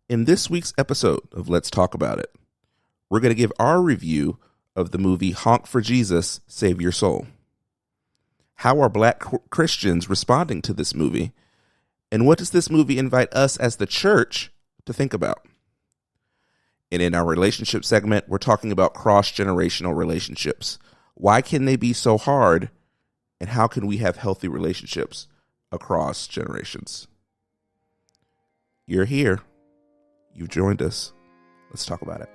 In this week's episode of Let's Talk About It, we're going to give our review of the movie Honk for Jesus, Save Your Soul. How are Black Christians responding to this movie? And what does this movie invite us as the church to think about? And in our relationship segment, we're talking about cross-generational relationships. Why can they be so hard? And how can we have healthy relationships across generations? You're here. You've joined us. Let's talk about it.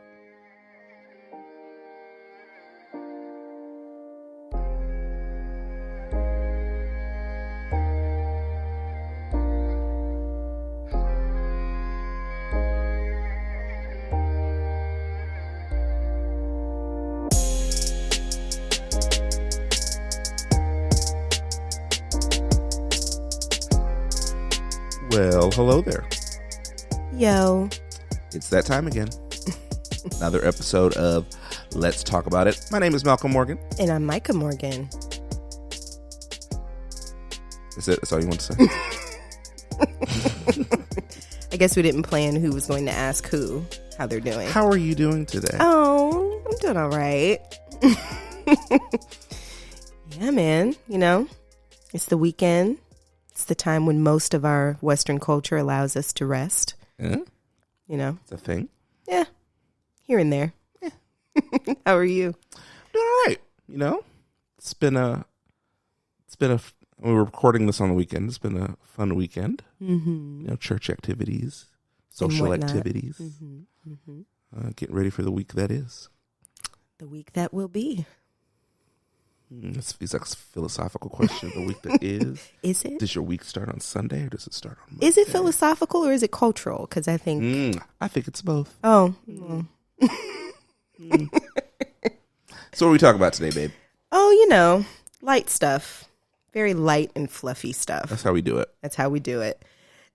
Well, hello there. Yo. It's that time again. Another episode of Let's Talk About It. My name is Malcolm Morgan. And I'm Micah Morgan. That's it? That's all you want to say? I guess we didn't plan who was going to ask who, how they're doing. How are you doing today? Oh, I'm doing all right. Yeah, man. You know, it's the weekend. It's the time when most of our Western culture allows us to rest. Yeah? You know? It's a thing? Yeah. Here and there. Yeah. How are you? Doing all right. You know, we're recording this on the weekend. It's been a fun weekend. Mm-hmm. You know, church activities, social activities. Mm-hmm. Mm-hmm. Getting ready for the week that is. The week that will be. It's like a philosophical question. The week that is. Is it? Does your week start on Sunday or does it start on Monday? Is it philosophical or is it cultural? Because I think. I think it's both. Oh. So what are we talking about today, babe? Oh, you know, light stuff. Very light and fluffy stuff. That's how we do it. That's how we do it.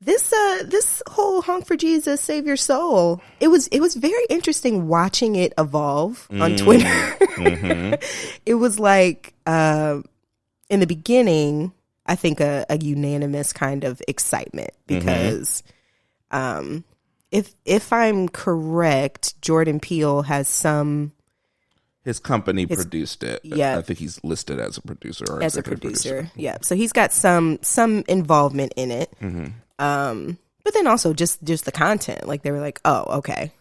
This whole Honk for Jesus, Save Your Soul, it was very interesting watching it evolve on Twitter. Mm-hmm. It was like, in the beginning, I think a unanimous kind of excitement because if I'm correct, Jordan Peele has his company produced it. Yeah. I think he's listed as a producer or as a producer. Yeah. So he's got some involvement in it. Mm-hmm. But then also just the content. Like they were like, oh, okay.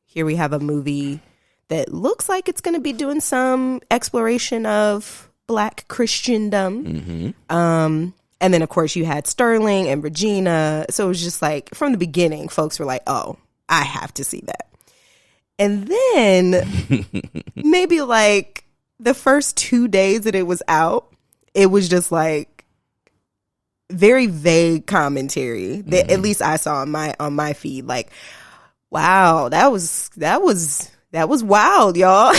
Here we have a movie that looks like it's going to be doing some exploration of Black Christendom. Mm-hmm. And then of course you had Sterling and Regina. So it was just like from the beginning, folks were like, oh, I have to see that. And then maybe like the first 2 days that it was out, it was just like very vague commentary that at least I saw on my feed. Like, wow, that was wild, y'all.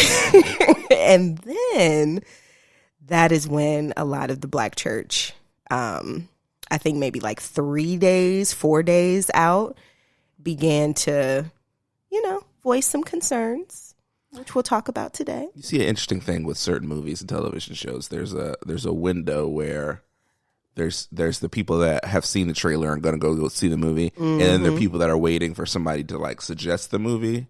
And then that is when a lot of the Black church, I think maybe like 4 days out, began to, you know, voice some concerns, which we'll talk about today. You see an interesting thing with certain movies and television shows. There's a window where there's the people that have seen the trailer and going to go see the movie, and then there are people that are waiting for somebody to like suggest the movie,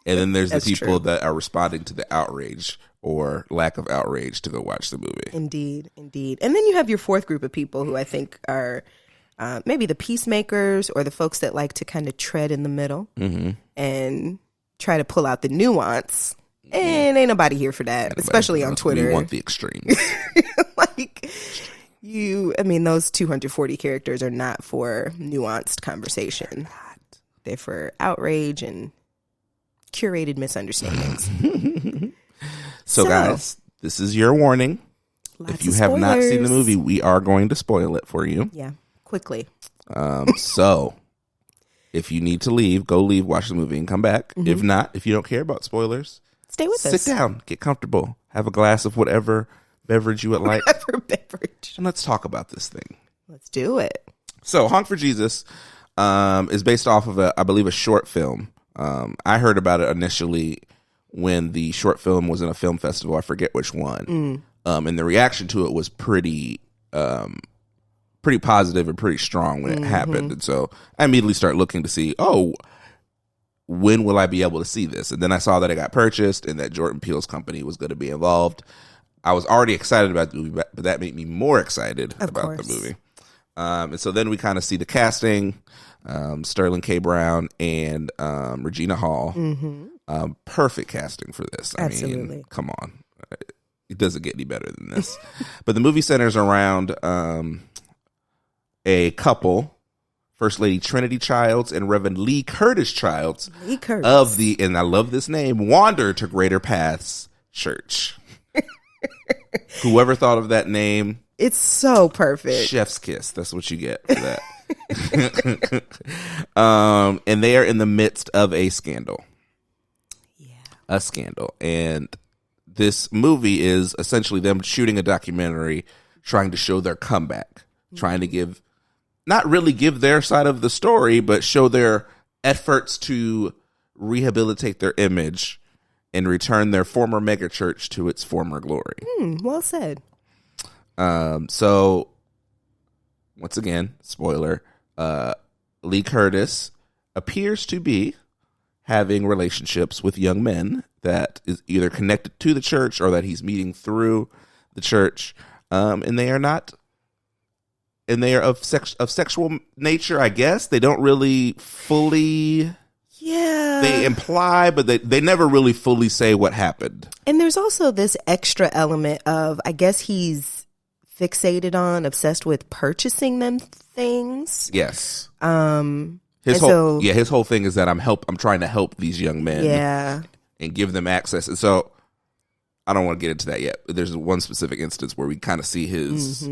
and then there's the people that are responding to the outrage or lack of outrage to go watch the movie. Indeed. And then you have your fourth group of people who I think are maybe the peacemakers or the folks that like to kind of tread in the middle and try to pull out the nuance. And ain't nobody here for that, especially on Twitter. We want the extremes. Those 240 characters are not for nuanced conversation. They're for outrage and curated misunderstandings. So guys, this is your warning. If you have not seen the movie, we are going to spoil it for you. Yeah, quickly. So if you need to leave, go leave, watch the movie, and come back. Mm-hmm. If not, if you don't care about spoilers, stay with us. Sit down, get comfortable, have a glass of whatever beverage you would like. Whatever beverage. And let's talk about this thing. Let's do it. So Honk for Jesus is based off of, I believe, a short film. I heard about it initially when the short film was in a film festival. I forget which one. And the reaction to it was pretty pretty positive and pretty strong when it happened. And so I immediately start looking to see, when will I be able to see this? And then I saw that it got purchased and that Jordan Peele's company was going to be involved. I was already excited about the movie, but that made me more excited about the movie. And so then we kind of see the casting, Sterling K. Brown and Regina Hall. Perfect casting for this. I mean, come on. It doesn't get any better than this. But the movie centers around a couple, First Lady Trinity Childs and Reverend Lee Curtis Childs of the, and I love this name, Wander to Greater Paths Church. Whoever thought of that name, it's so perfect. Chef's kiss. That's what you get for that. And they are in the midst of a scandal. Yeah. A scandal. And this movie is essentially them shooting a documentary trying to show their comeback, trying to not really give their side of the story, but show their efforts to rehabilitate their image and return their former megachurch to its former glory. Well said. So, once again, spoiler, Lee Curtis appears to be having relationships with young men that is either connected to the church or that he's meeting through the church. And they are not, and they are of sexual nature, I guess. They don't really fully... Yeah. They imply, but they never really fully say what happened. And there's also this extra element of, I guess he's obsessed with purchasing them things. Yes. His whole thing is that I'm trying to help these young men and give them access. And so I don't want to get into that yet. There's one specific instance where we kind of see his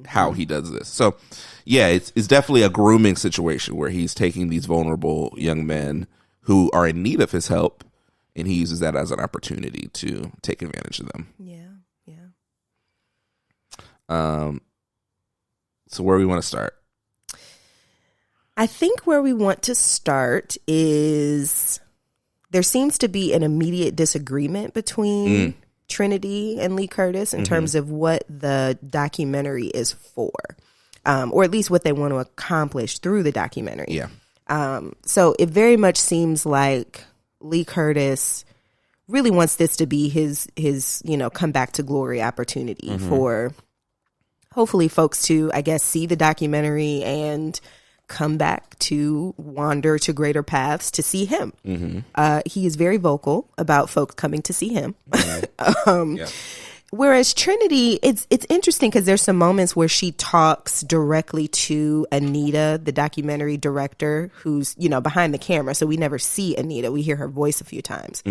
how he does this. So yeah, it's definitely a grooming situation where he's taking these vulnerable young men who are in need of his help, and he uses that as an opportunity to take advantage of them. Yeah. So where we want to start? I think where we want to start is there seems to be an immediate disagreement between Trinity and Lee Curtis in terms of what the documentary is for, or at least what they want to accomplish through the documentary. Yeah. So it very much seems like Lee Curtis really wants this to be his come back to glory opportunity for hopefully folks to, I guess, see the documentary and come back to Wander to Greater Paths to see him. He is very vocal about folks coming to see him. Whereas Trinity, it's interesting because there's some moments where she talks directly to Anita, the documentary director, who's, behind the camera. So we never see Anita. We hear her voice a few times.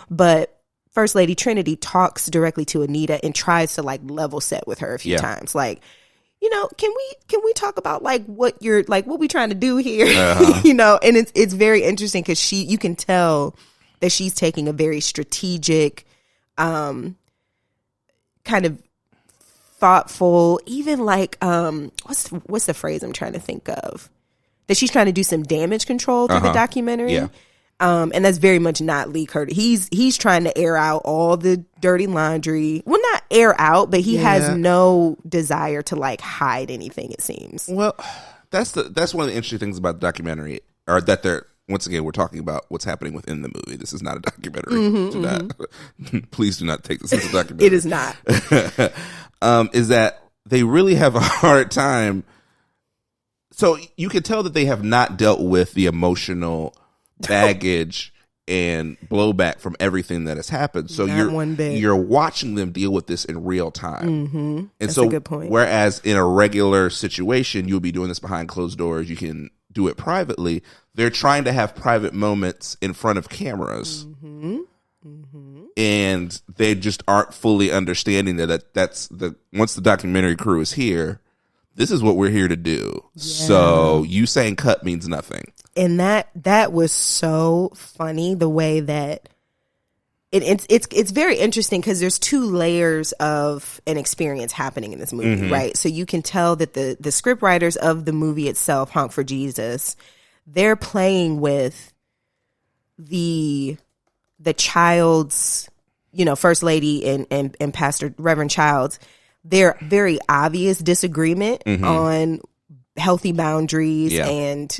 But First Lady Trinity talks directly to Anita and tries to level set with her a few times. Can we talk about what we trying to do here? And it's very interesting because you can tell that she's taking a very strategic, kind of thoughtful, even what's the phrase I'm trying to think of? That she's trying to do some damage control through the documentary. Yeah. And that's very much not Lee Curtis. He's trying to air out all the dirty laundry. Well, not air out, but he has no desire to hide anything, it seems. Well, that's one of the interesting things about the documentary, or that once again, we're talking about what's happening within the movie. This is not a documentary. Please do not take this as a documentary. It is not. Is that they really have a hard time. So you can tell that they have not dealt with the emotional baggage and blowback from everything that has happened. So you're watching them deal with this in real time. And that's a good point. Whereas in a regular situation, you'll be doing this behind closed doors. You can do it privately. They're trying to have private moments in front of cameras. And they just aren't fully understanding that's once the documentary crew is here, this is what we're here to do. Yeah. So you saying cut means nothing. And that was so funny, the way that it's very interesting because there's two layers of an experience happening in this movie, right? So you can tell that the script writers of the movie itself, Honk for Jesus, they're playing with the Childs, First Lady and Pastor Reverend Childs, their very obvious disagreement on healthy boundaries Yeah. and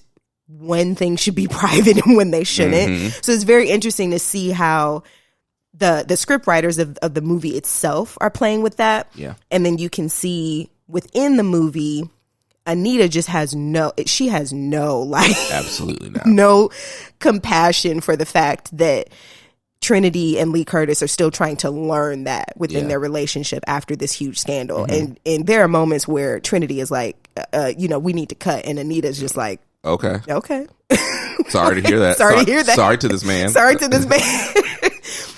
when things should be private and when they shouldn't. So it's very interesting to see how the script writers of the movie itself are playing with that. Yeah. And then you can see within the movie, Anita just has no like Absolutely not. no compassion for the fact that Trinity and Lee Curtis are still trying to learn that within their relationship after this huge scandal. And there are moments where Trinity is like, we need to cut. And Anita's just like, Okay. Sorry to hear that. Sorry to hear that. Sorry to this man. Sorry to this man.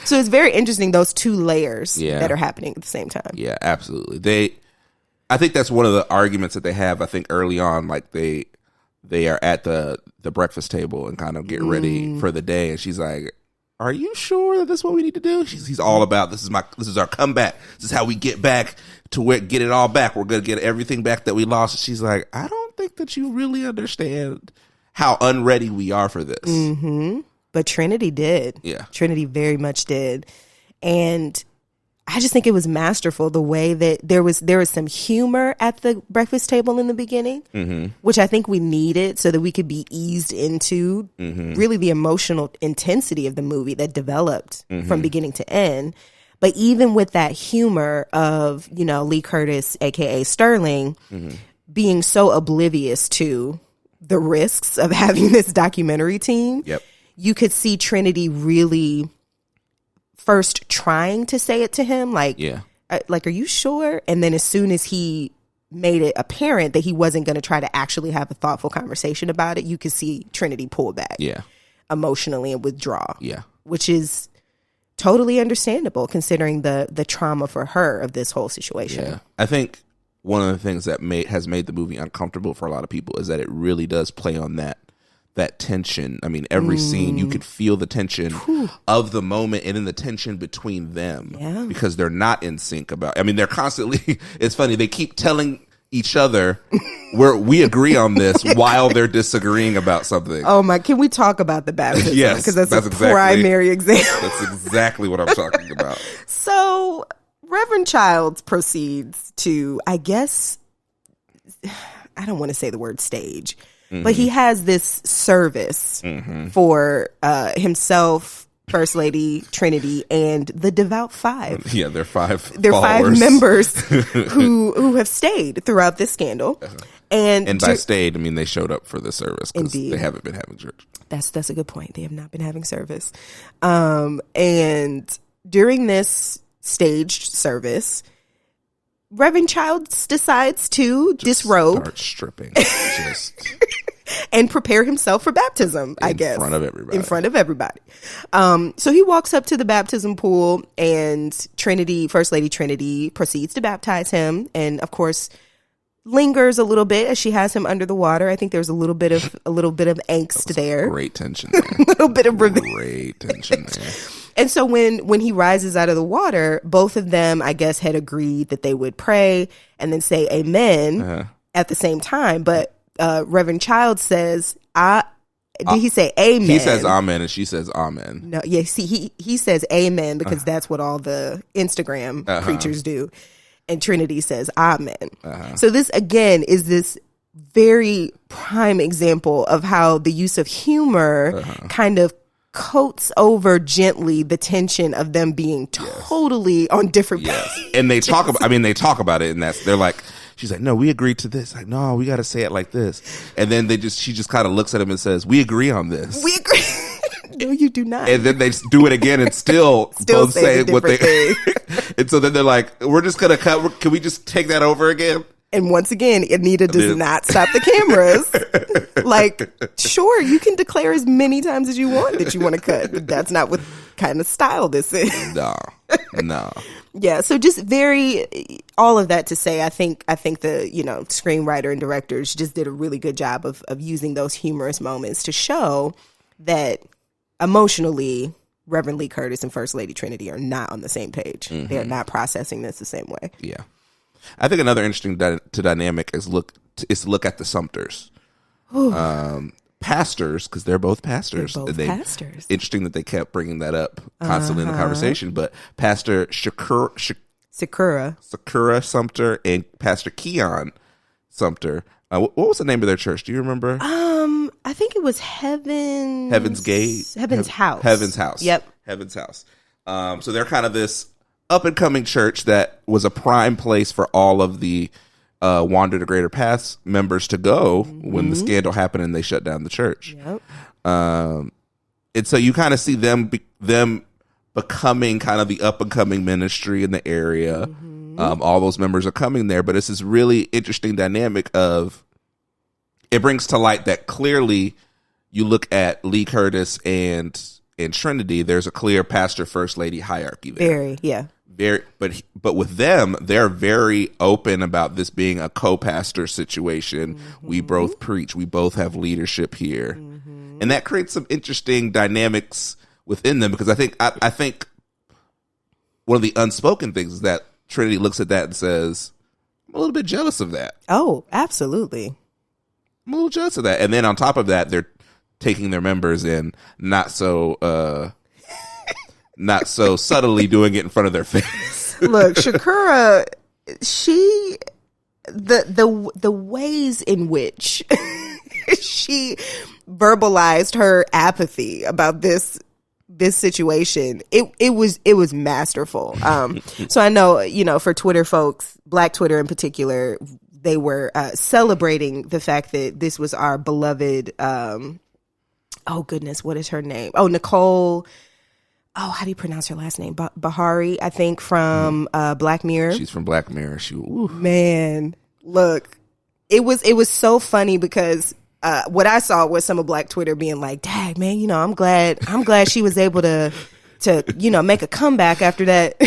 So it's very interesting, those two layers Yeah. that are happening at the same time. Yeah, absolutely. I think that's one of the arguments that they have. I think early on, like they are at the breakfast table and kind of get ready for the day, and she's like, "Are you sure that this is what we need to do?" He's all about this is our comeback. This is how we get back to get it all back. We're gonna get everything back that we lost. She's like, "I don't think that you really understand how unready we are for this." Mm-hmm. But Trinity did. Yeah, Trinity very much did, and I just think it was masterful the way that there was some humor at the breakfast table in the beginning, which I think we needed so that we could be eased into really the emotional intensity of the movie that developed from beginning to end. But even with that humor of, Lee Curtis, aka Sterling, being so oblivious to the risks of having this documentary team, you could see Trinity really first trying to say it to him, like, are you sure? And then as soon as he made it apparent that he wasn't going to try to actually have a thoughtful conversation about it, you could see Trinity pull back emotionally and withdraw, which is totally understandable considering the trauma for her of this whole situation. Yeah. I think one of the things that has made the movie uncomfortable for a lot of people is that it really does play on that tension. I mean, every scene you could feel the tension of the moment and in the tension between them because they're not in sync they're constantly, it's funny, they keep telling each other we agree on this while they're disagreeing about something. Oh my, can we talk about the baptism? Yes, because that's a primary example. That's exactly what I'm talking about. So Reverend Childs proceeds to, I guess, I don't want to say the word stage, but he has this service for himself, First Lady Trinity, and the Devout Five. Yeah, they're five members who have stayed throughout this scandal. And by stayed, I mean they showed up for the service because they haven't been having church. That's a good point. They have not been having service. And during this staged service, Reverend Childs decides to disrobe, start stripping, and prepare himself for baptism. I guess in front of everybody. So he walks up to the baptism pool, and First Lady Trinity, proceeds to baptize him, and of course lingers a little bit as she has him under the water. I think there's a little bit of angst there. Great tension there. A little bit of great tension there. And so when he rises out of the water, both of them, I guess, had agreed that they would pray and then say amen at the same time. But Reverend Childs says, did he say amen? He says amen and she says amen. No, yeah, see, he says amen because that's what all the Instagram preachers do. And Trinity says amen. So this, again, is this very prime example of how the use of humor kind of coats over gently the tension of them being totally on different pages. And they talk about it, and they're like, she's like, no, we agreed to this. Like, no, we got to say it like this. And then she just kind of looks at him and says, we agree on this. We agree. No, you do not. And then they do it again and still both say what they. And so then they're like, we're just gonna cut. Can we just take that over again? And once again, Anita does not stop the cameras. Like, sure, you can declare as many times as you want that you want to cut, but that's not what kind of style this is. No. Yeah, so just all of that to say, I think the screenwriter and directors just did a really good job of using those humorous moments to show that emotionally, Reverend Lee Curtis and First Lady Trinity are not on the same page. They are not processing this the same way. Yeah. I think another interesting dynamic is to look at the Sumters. Pastors, because they're both pastors. Pastors. Interesting that they kept bringing that up constantly in the conversation. But Pastor Sakura Sumter and Pastor Keon Sumter What was the name of their church? Do you remember? I think it was Heaven's Gate. Heaven's House. Heaven's House. Yep. Heaven's House. So they're kind of this up and coming church that was a prime place for all of the Wander to Greater Paths members to go when the scandal happened and they shut down the church. Yep. And so you kind of see them becoming kind of the up and coming ministry in the area. All those members are coming there, but it's this really interesting dynamic of, it brings to light that clearly you look at Lee Curtis and Trinity, there's a clear pastor first lady hierarchy there. Very, but with them, they're very open about this being a co-pastor situation. We both preach, we both have leadership here, and that creates some interesting dynamics within them, because I think one of the unspoken things is that Trinity looks at that and says, I'm a little bit jealous of that. Oh, absolutely. I'm a little jealous of that. And then on top of that, they're taking their members and not so subtly doing it in front of their face. Look, Shakura, the ways in which she verbalized her apathy about this situation, it was masterful. So I know, for Twitter folks, Black Twitter in particular, they were celebrating the fact that this was our beloved, oh goodness, what is her name? Oh, Nicole. Oh, how do you pronounce her last name? Bahari, I think, from Black Mirror. She's from Black Mirror. Man, look, it was so funny because what I saw was some of Black Twitter being like, "Dang, man, I'm glad she was able to make a comeback after that."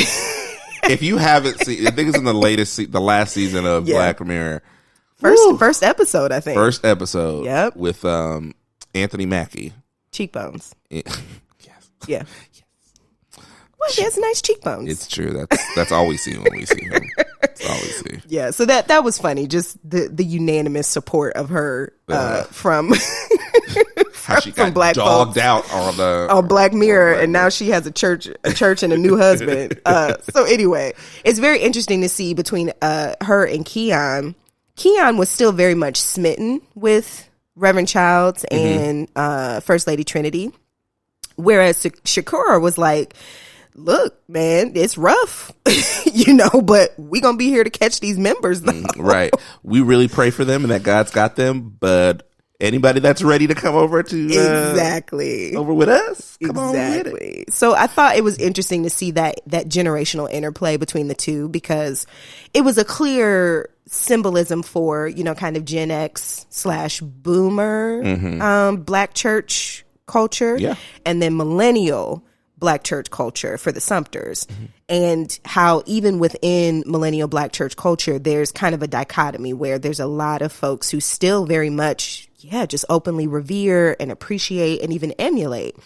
If you haven't seen, I think it's in the last season of Black Mirror. First episode, I think. First episode. Yep. With Anthony Mackie. Cheekbones. Yes. Yeah. Well, he has nice cheekbones. It's true. That's all we see when we see him. That's all we see. Yeah. So that was funny. Just the unanimous support of her from how she got Black dogged folks out on Black Mirror, and now she has a church and a new husband. So anyway, it's very interesting to see between her and Keon. Keon was still very much smitten with Reverend Childs and First Lady Trinity, whereas Shakura was like, look, man, it's rough, but we gonna be here to catch these members though. Right. We really pray for them and that God's got them, but anybody that's ready to come over to exactly over with us, come on with it. So I thought it was interesting to see that generational interplay between the two, because it was a clear symbolism for kind of Gen X / Boomer Black church culture, and then millennial Black church culture for the Sumters, and how even within millennial Black church culture, there's kind of a dichotomy where there's a lot of folks who still very much, just openly revere and appreciate and even emulate,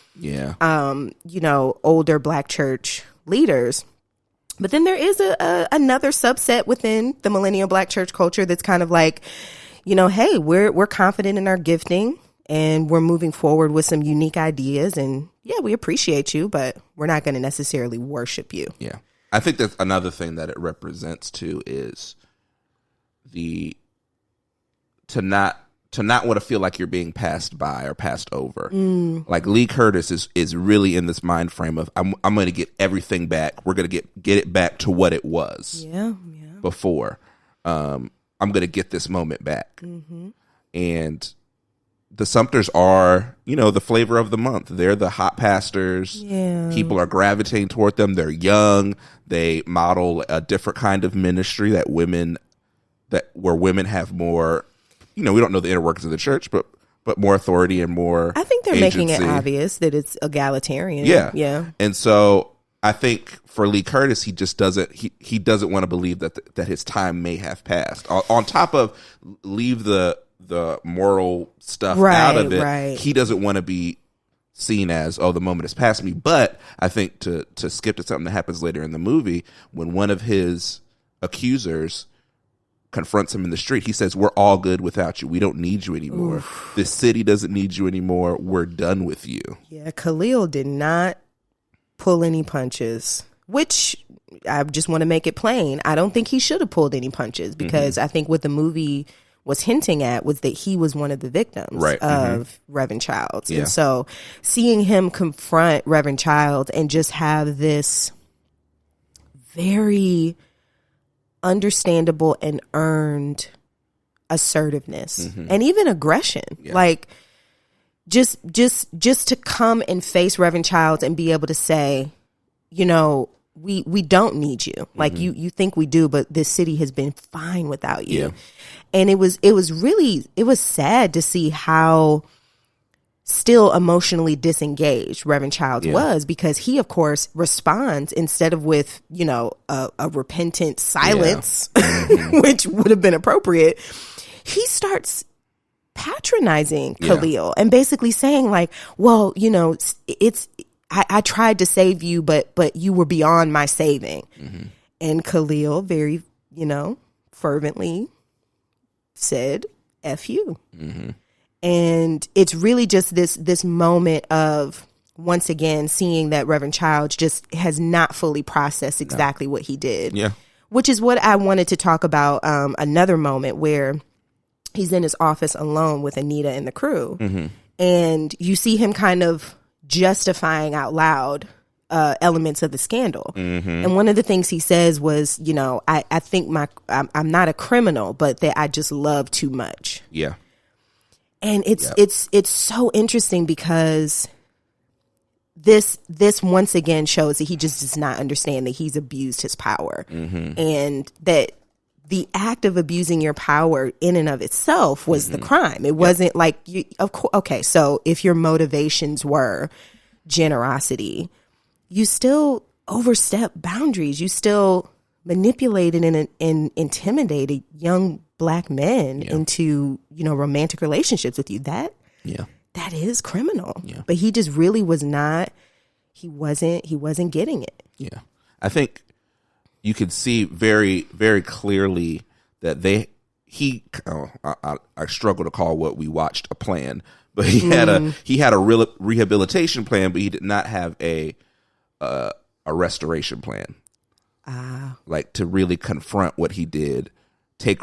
older Black church leaders. But then there is another subset within the millennial Black church culture that's kind of like, hey, we're confident in our gifting and we're moving forward with some unique ideas, and we appreciate you, but we're not going to necessarily worship you. Yeah. I think that's another thing that it represents too, is to not want to feel like you're being passed by or passed over. Like Lee Curtis is really in this mind frame of, I'm going to get everything back. We're going to get it back to what it was before. I'm going to get this moment back. And the Sumters are, the flavor of the month. They're the hot pastors. Yeah. People are gravitating toward them. They're young. They model a different kind of ministry where women have more, we don't know the inner workings of the church, but more authority and more I think they're agency. Making it obvious that it's egalitarian. Yeah. And so I think for Lee Curtis, he just doesn't, he doesn't want to believe that his time may have passed. On top of leave the moral stuff out of it, he doesn't want to be seen as, the moment has passed me. But I think to skip to something that happens later in the movie, when one of his accusers confronts him in the street, he says, we're all good without you. We don't need you anymore. Oof. This city doesn't need you anymore. We're done with you. Yeah, Khalil did not pull any punches, which I just want to make it plain. I don't think he should have pulled any punches, because I think what the movie was hinting at was that he was one of the victims of Reverend Childs. And so seeing him confront Reverend Childs and just have this very understandable and earned assertiveness and even aggression, like just to come and face Reverend Childs and be able to say, you know, we don't need you. Like you think we do, but this city has been fine without you. Yeah. And it was sad to see how still emotionally disengaged Reverend Childs was, because he, of course, responds instead of with, you know, a repentant silence, which would have been appropriate. He starts patronizing Khalil and basically saying like, well, you know, I tried to save you, but you were beyond my saving. And Khalil very, you know, fervently said, F you. And it's really just this moment of, once again, seeing that Reverend Childs just has not fully processed exactly what he did. Yeah. Which is what I wanted to talk about, another moment where he's in his office alone with Anita and the crew. And you see him kind of justifying out loud elements of the scandal. And one of the things he says was, you know, I think I'm not a criminal, but that I just love too much. Yeah. And it's so interesting because this once again shows that he just does not understand that he's abused his power, and that the act of abusing your power in and of itself was the crime. It wasn't like you, of course. Okay, so if your motivations were generosity, you still overstep boundaries. You still manipulated and intimidated young Black men into, you know, romantic relationships with you. That is criminal. Yeah. But he just really was not. He wasn't getting it. Yeah, I think you could see very, very clearly that I struggle to call what we watched a plan, but he had a real rehabilitation plan, but he did not have a restoration plan. Like to really confront what he did, take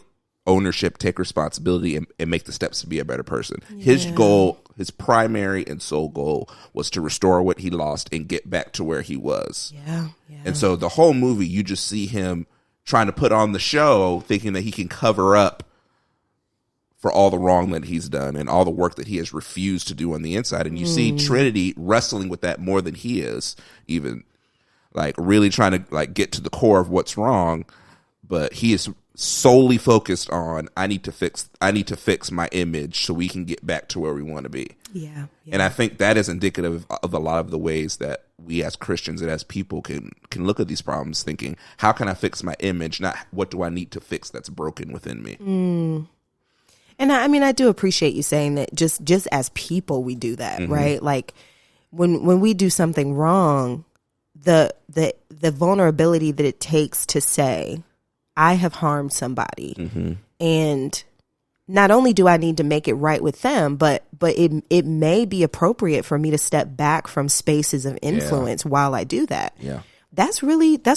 ownership, take responsibility, and make the steps to be a better person. Yeah. His goal, his primary and sole goal, was to restore what he lost and get back to where he was. Yeah. And so the whole movie, you just see him trying to put on the show, thinking that he can cover up for all the wrong that he's done and all the work that he has refused to do on the inside. And you see Trinity wrestling with that more than he is, even like really trying to like get to the core of what's wrong. But he is solely focused on, I need to fix my image so we can get back to where we want to be. Yeah. And I think that is indicative of a lot of the ways that we as Christians and as people can look at these problems thinking, how can I fix my image? Not what do I need to fix that's broken within me. And I mean, I do appreciate you saying that just as people, we do that, right? Like when we do something wrong, the vulnerability that it takes to say, I have harmed somebody, and not only do I need to make it right with them, but it may be appropriate for me to step back from spaces of influence while I do that. Yeah, that's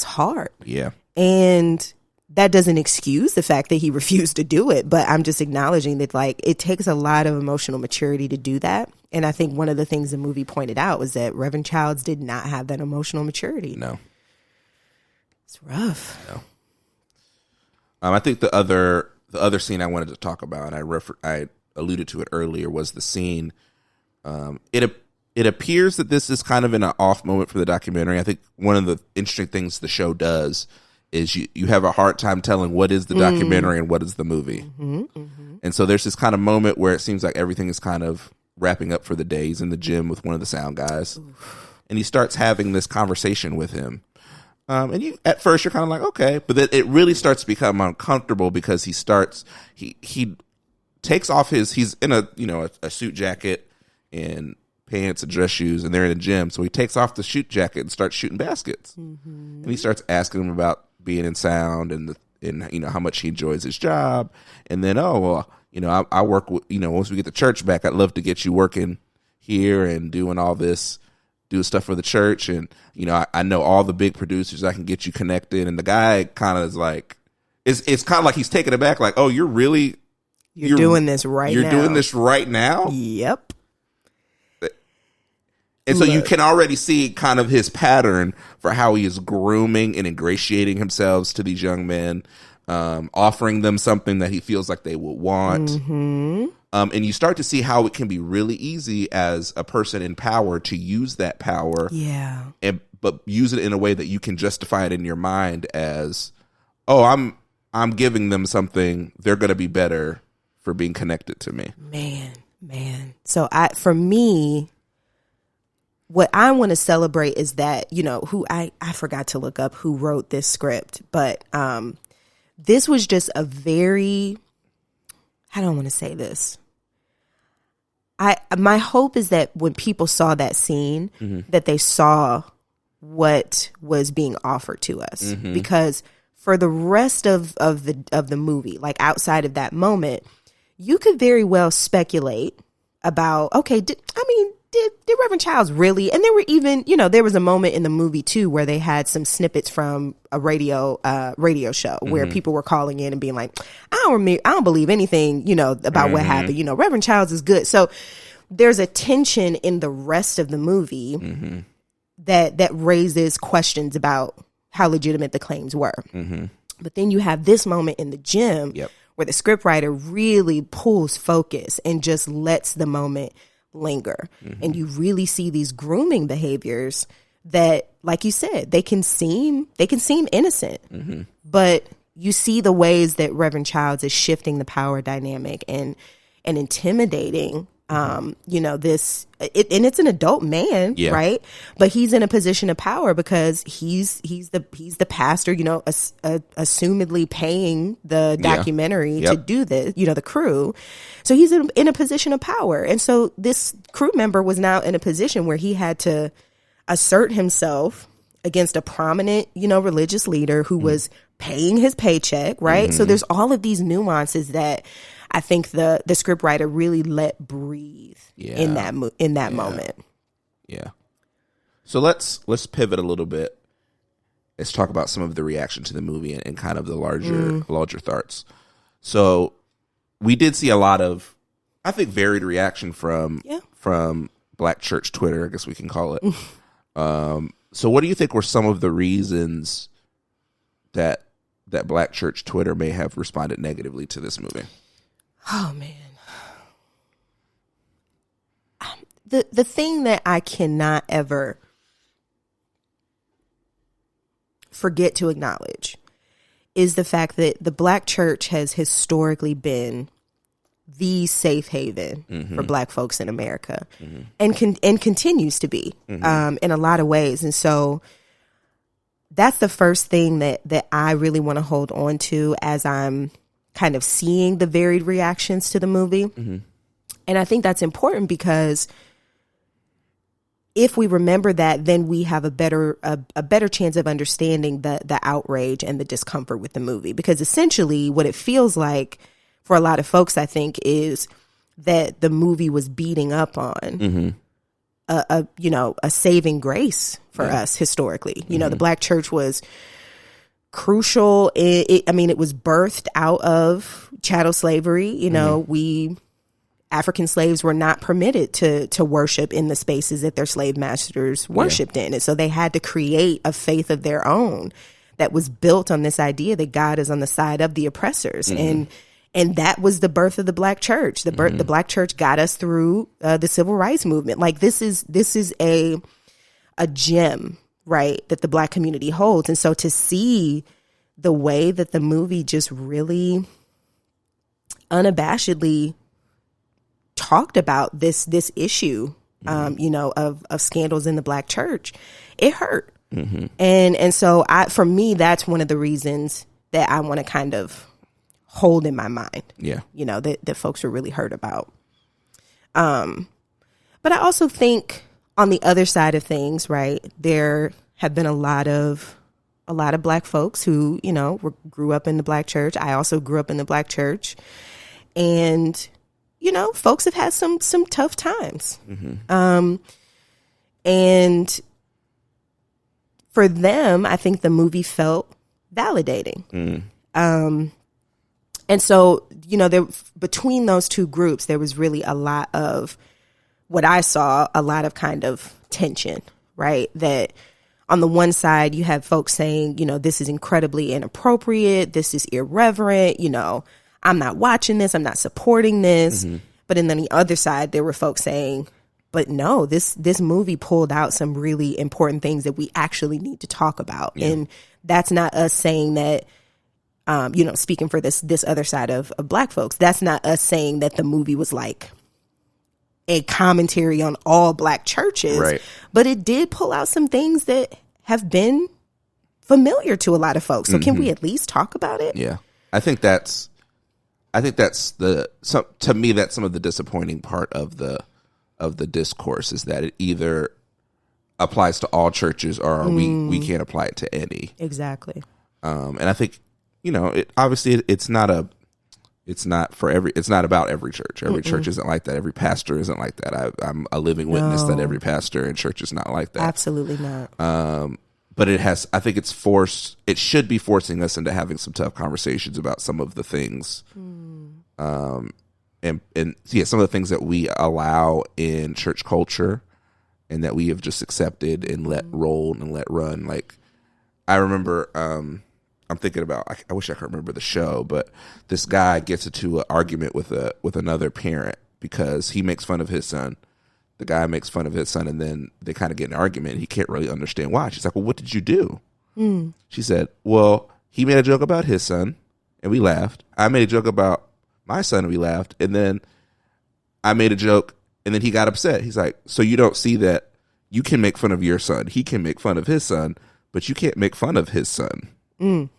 hard. Yeah, and that doesn't excuse the fact that he refused to do it, but I'm just acknowledging that like it takes a lot of emotional maturity to do that. And I think one of the things the movie pointed out was that Reverend Childs did not have that emotional maturity. No, it's rough. No. I think the other scene I wanted to talk about, and I alluded to it earlier, was the scene. It appears that this is kind of in an off moment for the documentary. I think one of the interesting things the show does is you have a hard time telling what is the documentary and what is the movie. And so there's this kind of moment where it seems like everything is kind of wrapping up for the day. He's in the gym with one of the sound guys, and he starts having this conversation with him. And you, at first, you're kind of like, okay, but then it really starts to become uncomfortable because he takes off he's in a suit jacket and pants and dress shoes, and they're in a gym. So he takes off the suit jacket and starts shooting baskets. And he starts asking him about being in sound and how much he enjoys his job. And then, I work with, once we get the church back, I'd love to get you working here and doing all this. Do stuff for the church, and I know all the big producers. I can get you connected. And the guy kind of is like, it's kind of like he's taken aback, like, oh, you're really You're doing this right now. You're doing this right now? Yep. And so you can already see kind of his pattern for how he is grooming and ingratiating himself to these young men, offering them something that he feels like they will want. Mm-hmm. And you start to see how it can be really easy as a person in power to use that power. Yeah. But use it in a way that you can justify it in your mind as, oh, I'm giving them something. They're going to be better for being connected to me. Man. So for me, what I want to celebrate is that, who I forgot to look up who wrote this script, but this was just a very, I don't want to say this. My hope is that when people saw that scene, that they saw what was being offered to us, because for the rest of the movie, like outside of that moment, you could very well speculate about, okay, did Reverend Childs really? And there were even, there was a moment in the movie too where they had some snippets from a radio show where people were calling in and being like, I don't believe anything, about what happened. Reverend Childs is good. So there's a tension in the rest of the movie that raises questions about how legitimate the claims were. But then you have this moment in the gym where the scriptwriter really pulls focus and just lets the moment linger. And you really see these grooming behaviors that, like you said, they can seem innocent, but you see the ways that Reverend Childs is shifting the power dynamic and intimidating and it's an adult man, right? But he's in a position of power because he's the pastor, assumedly paying the documentary to do this, the crew. So he's in a position of power. And so this crew member was now in a position where he had to assert himself against a prominent, religious leader who was paying his paycheck, right? So there's all of these nuances that I think the scriptwriter really let breathe in that moment. Yeah. So let's pivot a little bit. Let's talk about some of the reaction to the movie and kind of the larger thoughts. So we did see a lot of, I think, varied reaction from Black Church Twitter, I guess we can call it. So what do you think were some of the reasons that Black Church Twitter may have responded negatively to this movie? Oh, man. The thing that I cannot ever forget to acknowledge is the fact that the Black church has historically been the safe haven for Black folks in America and continues to be in a lot of ways. And so that's the first thing that I really want to hold on to as I'm kind of seeing the varied reactions to the movie. And I think that's important because if we remember that, then we have a better chance of understanding the outrage and the discomfort with the movie. Because essentially what it feels like for a lot of folks, I think, is that the movie was beating up on a saving grace for us historically. The Black church was crucial. It was birthed out of chattel slavery. African slaves were not permitted to worship in the spaces that their slave masters worshiped in. And so they had to create a faith of their own that was built on this idea that God is on the side of the oppressors. And that was the birth of the Black church. The Black church got us through the civil rights movement. Like this is a gem, right, that the Black community holds. And so to see the way that the movie just really unabashedly talked about this issue, of scandals in the Black church, it hurt. And so for me, that's one of the reasons that I want to kind of hold in my mind. That folks were really hurt about. But I also think on the other side of things, right, there have been a lot of Black folks who, grew up in the Black church. I also grew up in the Black church. And, folks have had some tough times. And for them, I think the movie felt validating. And so, you know, between those two groups, there was really a lot of what I saw, a lot of kind of tension, right? That on the one side, you have folks saying, you know, this is incredibly inappropriate. This is irreverent. You know, I'm not watching this. I'm not supporting this. Mm-hmm. But then on the other side, there were folks saying, but no, this movie pulled out some really important things that we actually need to talk about. Yeah. And that's not us saying that, you know, speaking for this other side of Black folks, that's not us saying that the movie was like a commentary on all Black churches, right. But it did pull out some things that have been familiar to a lot of folks. So can we at least talk about it? Yeah, I think that's to me that's some of the disappointing part of the discourse is that it either applies to all churches or we can't apply it to any. Exactly. And I think, you know, it's not about every church. Every church isn't like that. Every pastor isn't like that. I'm a living witness that every pastor and church is not like that. Absolutely not. But I think it should be forcing us into having some tough conversations about some of the things, and some of the things that we allow in church culture and that we have just accepted and let roll and let run. Like, I remember, I'm thinking about, I wish I could remember the show, but this guy gets into an argument with another parent because he makes fun of his son. The guy makes fun of his son, and then they kind of get in an argument. He can't really understand why. She's like, well, what did you do? She said, well, he made a joke about his son, and we laughed. I made a joke about my son, and we laughed. And then I made a joke, and then he got upset. He's like, so you don't see that you can make fun of your son. He can make fun of his son, but you can't make fun of his son. And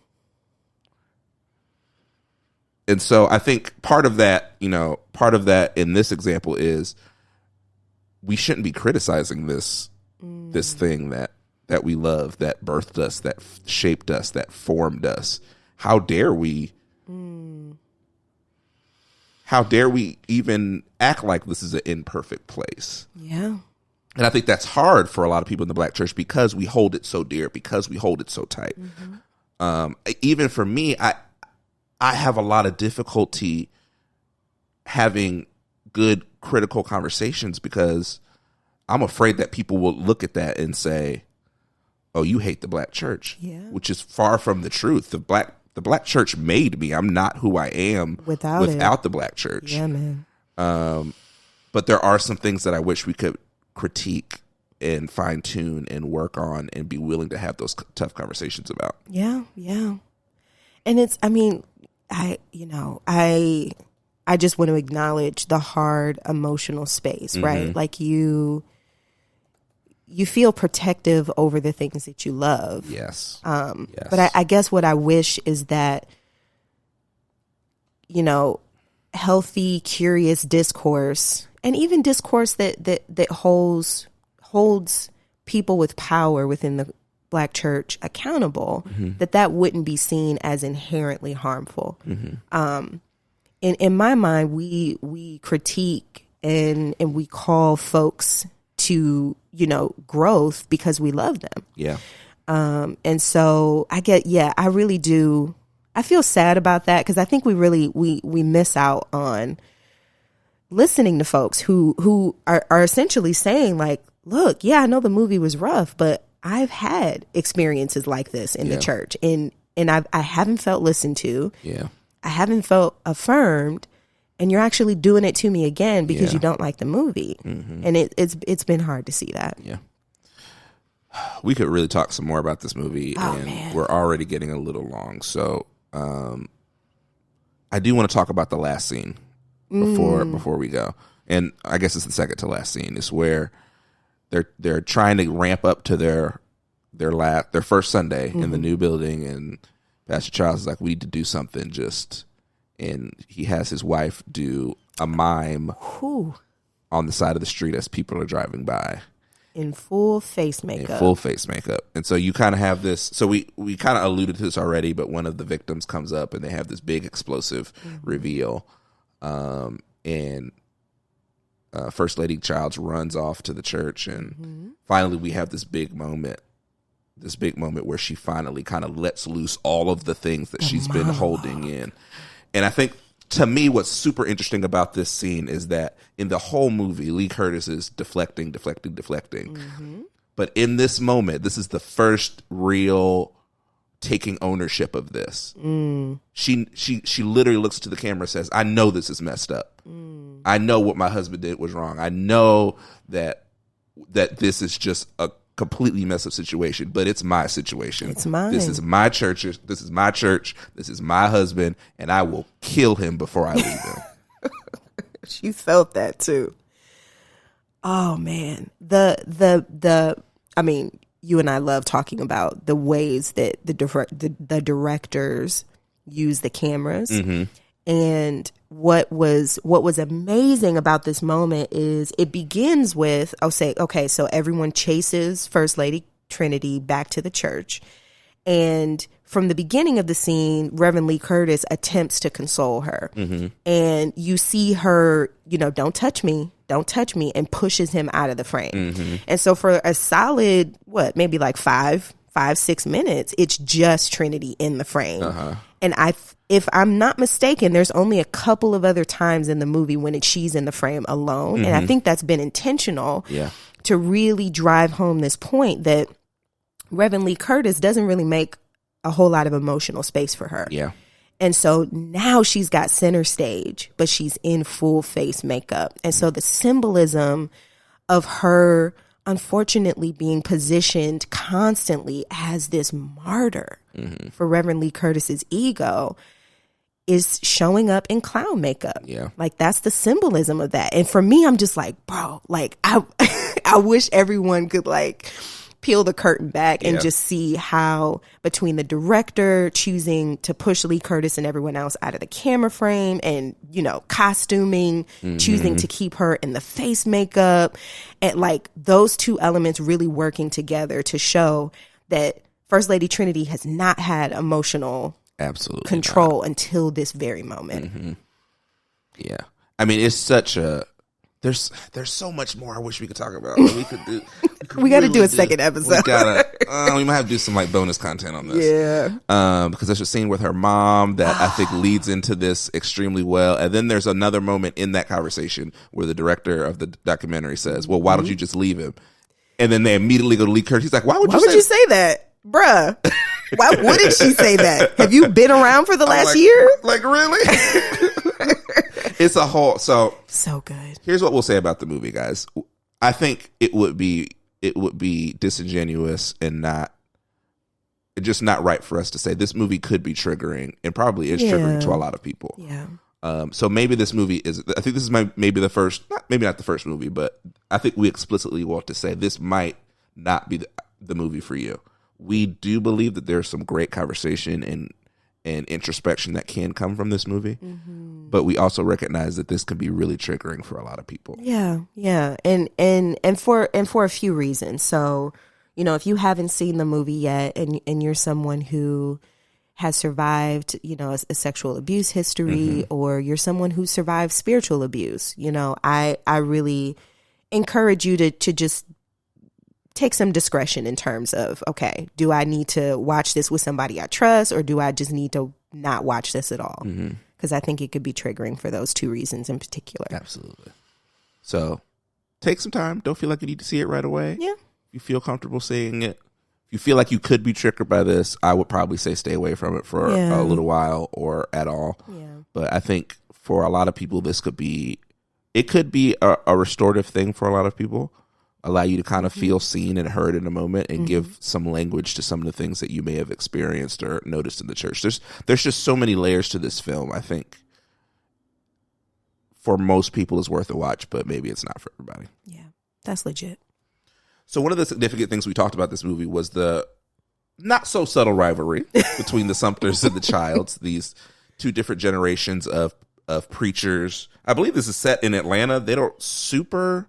so I think part of that in this example is we shouldn't be criticizing this thing that we love, that birthed us, that shaped us, that formed us. How dare we? How dare we even act like this is an imperfect place? Yeah. And I think that's hard for a lot of people in the Black church because we hold it so dear, because we hold it so tight. Even for me, I have a lot of difficulty having good critical conversations because I'm afraid that people will look at that and say, oh, you hate the Black church, which is far from the truth. The Black church made me. I'm not who I am without the Black church. Yeah, man. But there are some things that I wish we could critique and fine tune and work on and be willing to have those tough conversations about. Yeah. Yeah. And I just want to acknowledge the hard emotional space, right? Like you feel protective over the things that you love. Yes. Yes. But I guess what I wish is that, you know, healthy, curious discourse, and even discourse that holds people with power within the Black church accountable, that wouldn't be seen as inherently harmful. In my mind, we critique and we call folks to, you know, growth because we love them. Yeah. And so I really do. I feel sad about that because I think we miss out on listening to folks who are essentially saying like, look, yeah, I know the movie was rough, but I've had experiences like this in the church and I haven't felt listened to. Yeah. I haven't felt affirmed, and you're actually doing it to me again because you don't like the movie. And it's been hard to see that. Yeah. We could really talk some more about this movie, and we're already getting a little long. So I do want to talk about the last scene before we go. And I guess it's the second to last scene. Is where they're trying to ramp up to their first Sunday in the new building, and Pastor Charles is like, we need to do something and he has his wife do a mime on the side of the street as people are driving by. In full face makeup. And so you kind of have this, so we kind of alluded to this already, but one of the victims comes up and they have this big explosive reveal. And First Lady Childs runs off to the church, and finally we have this big moment where she finally kind of lets loose all of the things that she's been holding in. And I think, to me, what's super interesting about this scene is that in the whole movie, Lee Curtis is deflecting. Mm-hmm. But in this moment, this is the first real taking ownership of this. She literally looks to the camera and says, I know this is messed up. I know what my husband did was wrong. I know that this is just a completely messed up situation, but it's my situation. It's mine. This is my church. This is my church. This is my husband, and I will kill him before I leave him. She felt that too. Oh man, I mean, you and I love talking about the ways that the directors use the cameras. Mm-hmm. And what was amazing about this moment is it begins with, so everyone chases First Lady Trinity back to the church. And from the beginning of the scene, Reverend Lee Curtis attempts to console her. Mm-hmm. And you see her, don't touch me, and pushes him out of the frame. Mm-hmm. And so for a solid, maybe like 5-6 minutes, it's just Trinity in the frame. Uh-huh. And if I'm not mistaken, there's only a couple of other times in the movie when she's in the frame alone. Mm-hmm. And I think that's been intentional to really drive home this point that Reverend Lee Curtis doesn't really make a whole lot of emotional space for her. Yeah. And so now she's got center stage, but she's in full face makeup. And so the symbolism of her unfortunately being positioned constantly as this martyr for Reverend Lee Curtis's ego is showing up in clown makeup. Yeah. Like that's the symbolism of that. And for me, I'm just like, bro, like I wish everyone could like peel the curtain back and just see how between the director choosing to push Lee Curtis and everyone else out of the camera frame and, costuming, choosing to keep her in the face makeup, and like those two elements really working together to show that First Lady Trinity has not had emotional control until this very moment. Mm-hmm. Yeah. I mean, it's such a... There's so much more I wish we could talk about. Like, we got to do a second episode. We might have to do some like bonus content on this. Yeah. Because there's a scene with her mom that I think leads into this extremely well. And then there's another moment in that conversation where the director of the documentary says, well, why don't you just leave him? And then they immediately go to Lee Curtis. He's like, why would you say that? Bruh. Why wouldn't she say that? Have you been around for the last year? Like, really? It's a whole so good. Here's what we'll say about the movie, guys. I think it would be disingenuous and not right for us to say this movie could be triggering, and probably is triggering to a lot of people. Yeah. So maybe this movie is. I think this is maybe the first, maybe not the first movie, but I think we explicitly want to say this might not be the movie for you. We do believe that there's some great conversation and introspection that can come from this movie. Mm-hmm. But we also recognize that this can be really triggering for a lot of people. Yeah. Yeah. And for a few reasons. So, if you haven't seen the movie yet and you're someone who has survived, a sexual abuse history, or you're someone who survived spiritual abuse, I really encourage you to just take some discretion in terms of, okay, do I need to watch this with somebody I trust, or do I just need to not watch this at all? Because I think it could be triggering for those two reasons in particular. Absolutely. So take some time. Don't feel like you need to see it right away. Yeah. If you feel comfortable seeing it, if you feel like you could be triggered by this, I would probably say stay away from it for a little while or at all. Yeah. But I think for a lot of people, it could be a restorative thing for a lot of people. Allow you to kind of feel seen and heard in a moment, and give some language to some of the things that you may have experienced or noticed in the church. There's just so many layers to this film. I think for most people it's worth a watch, but maybe it's not for everybody. Yeah, that's legit. So one of the significant things we talked about this movie was the not so subtle rivalry between the Sumters and the Childs, these two different generations of preachers. I believe this is set in Atlanta. They don't super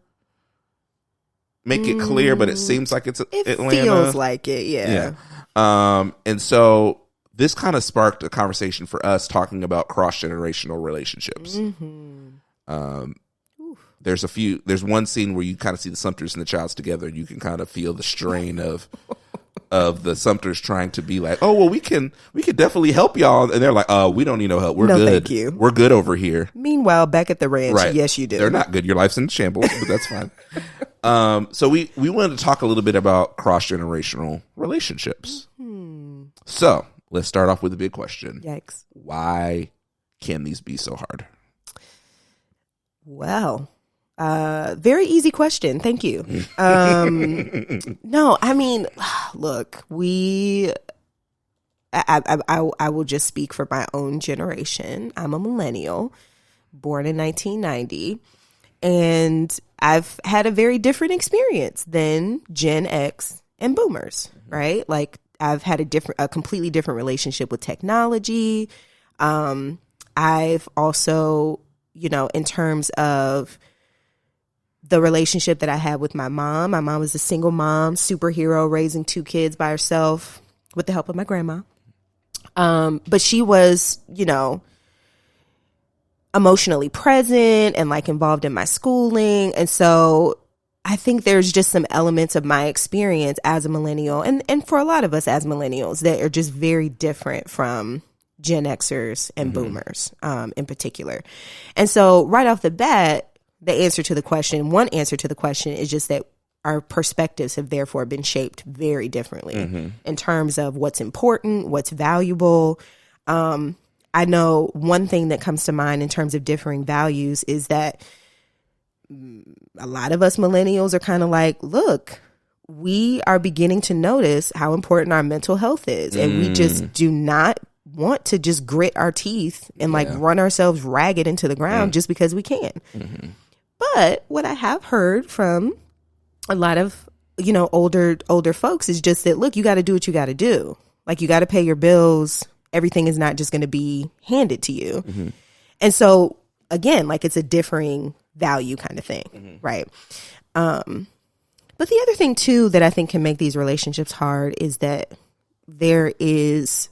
make it clear, but it seems like it's Atlanta. It feels like it, yeah. And so this kind of sparked a conversation for us talking about cross-generational relationships. There's one scene where you kind of see the Sumters and the Childs together, and you can kind of feel the strain of of the Sumters trying to be like, oh, well, we can definitely help y'all. And they're like, oh, we don't need no help. We're good. Thank you. We're good over here. Meanwhile, back at the ranch, Right. yes, you do. They're not good. Your life's in shambles, but that's fine. So we wanted to talk a little bit about cross-generational relationships. So let's start off with a big question. Yikes. Why can these be so hard? Well, very easy question. Thank you. No, I mean, look, I will just speak for my own generation. I'm a millennial, born in 1990, and I've had a very different experience than Gen X and boomers, right? Like, I've had a completely different relationship with technology. I've also, in terms of the relationship that I had with my mom was a single mom, superhero, raising 2 kids by herself with the help of my grandma. But she was, emotionally present and like involved in my schooling. And so I think there's just some elements of my experience as a millennial and for a lot of us as millennials that are just very different from Gen Xers and boomers in particular. And so right off the bat, one answer to the question is just that our perspectives have therefore been shaped very differently in terms of what's important, what's valuable. I know one thing that comes to mind in terms of differing values is that a lot of us millennials are kind of like, look, we are beginning to notice how important our mental health is. And we just do not want to just grit our teeth and like run ourselves ragged into the ground just because we can. But what I have heard from a lot of, older folks is just that, look, you got to do what you got to do. Like, you got to pay your bills. Everything is not just going to be handed to you. And so, again, like, it's a differing value kind of thing, right? But the other thing, too, that I think can make these relationships hard is that there is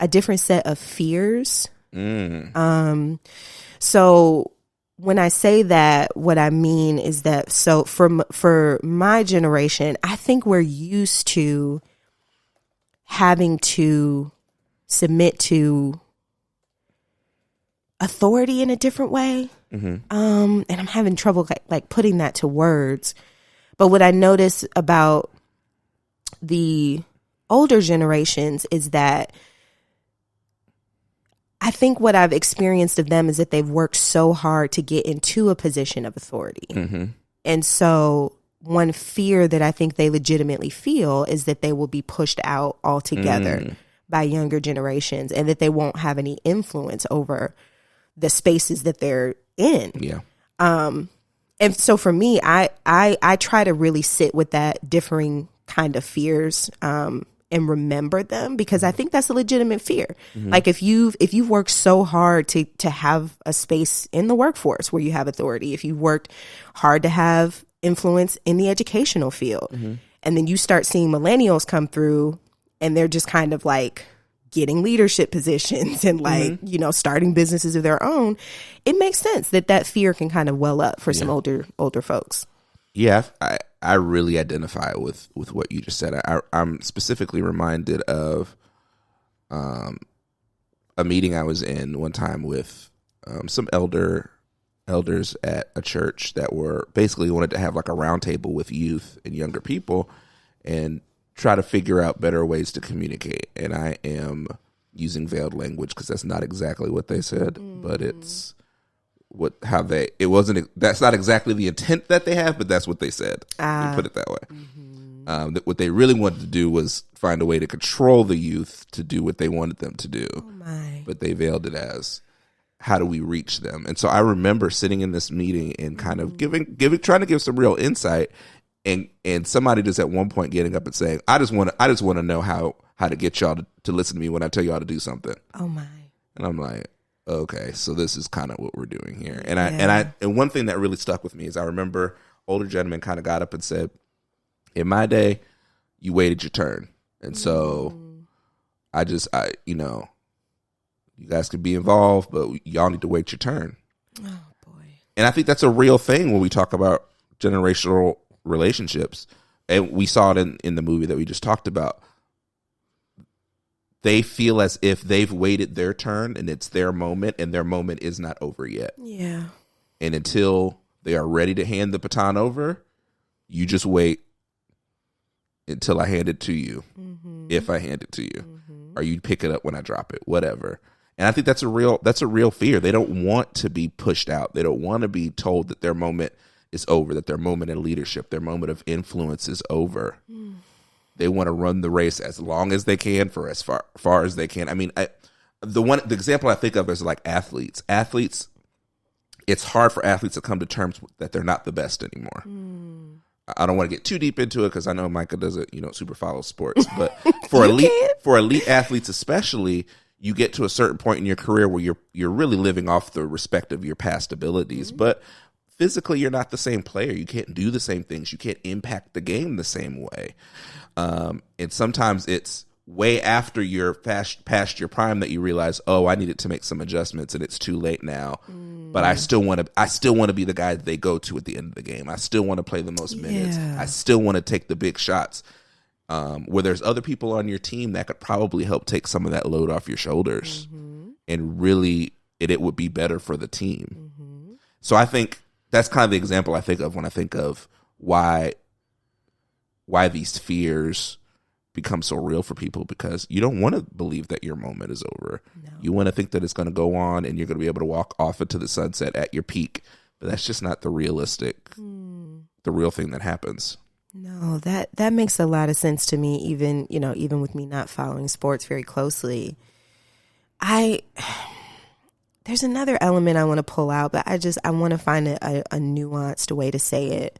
a different set of fears. So when I say that, what I mean is that, so for my generation, I think we're used to having to submit to authority in a different way. And I'm having trouble like putting that to words. But what I notice about the older generations is that I think what I've experienced of them is that they've worked so hard to get into a position of authority. And so one fear that I think they legitimately feel is that they will be pushed out altogether by younger generations and that they won't have any influence over the spaces that they're in. And so for me, I try to really sit with that differing kind of fears and remember them, because I think that's a legitimate fear. Like, if you've worked so hard to have a space in the workforce where you have authority, if you've worked hard to have influence in the educational field, and then you start seeing millennials come through and they're just kind of like getting leadership positions and like, starting businesses of their own, it makes sense that fear can kind of well up for some older folks. Yeah, I really identify with what you just said. I'm specifically reminded of a meeting I was in one time with some elders at a church that were basically wanted to have like a round table with youth and younger people and try to figure out better ways to communicate. And I am using veiled language because that's not exactly what they said, but it's that's not exactly the intent that they have, but that's what they said. Put it that way. What they really wanted to do was find a way to control the youth to do what they wanted them to do. But they veiled it as, how do we reach them? And so I remember sitting in this meeting and kind of trying to give some real insight, and somebody just at one point getting up and saying, I just want to know how to get y'all to listen to me when I tell y'all to do something. And I'm like, okay, so this is kind of what we're doing here. And one thing that really stuck with me is I remember older gentlemen kind of got up and said, in my day, you waited your turn. And so you guys could be involved, but y'all need to wait your turn. Oh boy. And I think that's a real thing when we talk about generational relationships, and we saw it in the movie that we just talked about, they feel as if they've waited their turn and it's their moment, and their moment is not over yet. Yeah. And until they are ready to hand the baton over, you just wait until I hand it to you. If I hand it to you, or you pick it up when I drop it, whatever. And I think that's a real fear. They don't want to be pushed out. They don't want to be told that their moment is over, that their moment in leadership, their moment of influence is over. They want to run the race as long as they can for as far as they can. I mean, the example I think of is like athletes. It's hard for athletes to come to terms with that they're not the best anymore. I don't want to get too deep into it because I know Micah doesn't, super follow sports. But for elite athletes especially, you get to a certain point in your career where you're really living off the respect of your past abilities. But physically, you're not the same player. You can't do the same things. You can't impact the game the same way. And sometimes it's way after you're past your prime that you realize, oh, I needed to make some adjustments and it's too late now. But I still want to be the guy that they go to at the end of the game. I still want to play the most minutes. I still want to take the big shots. Where there's other people on your team that could probably help take some of that load off your shoulders, and really it would be better for the team. So I think that's kind of the example I think of when I think of why these fears become so real for people, because you don't want to believe that your moment is over. No. You want to think that it's going to go on and you're going to be able to walk off into the sunset at your peak, but that's just not the real thing that happens. No, that makes a lot of sense to me, even with me not following sports very closely. There's another element I want to pull out, but I want to find a nuanced way to say it.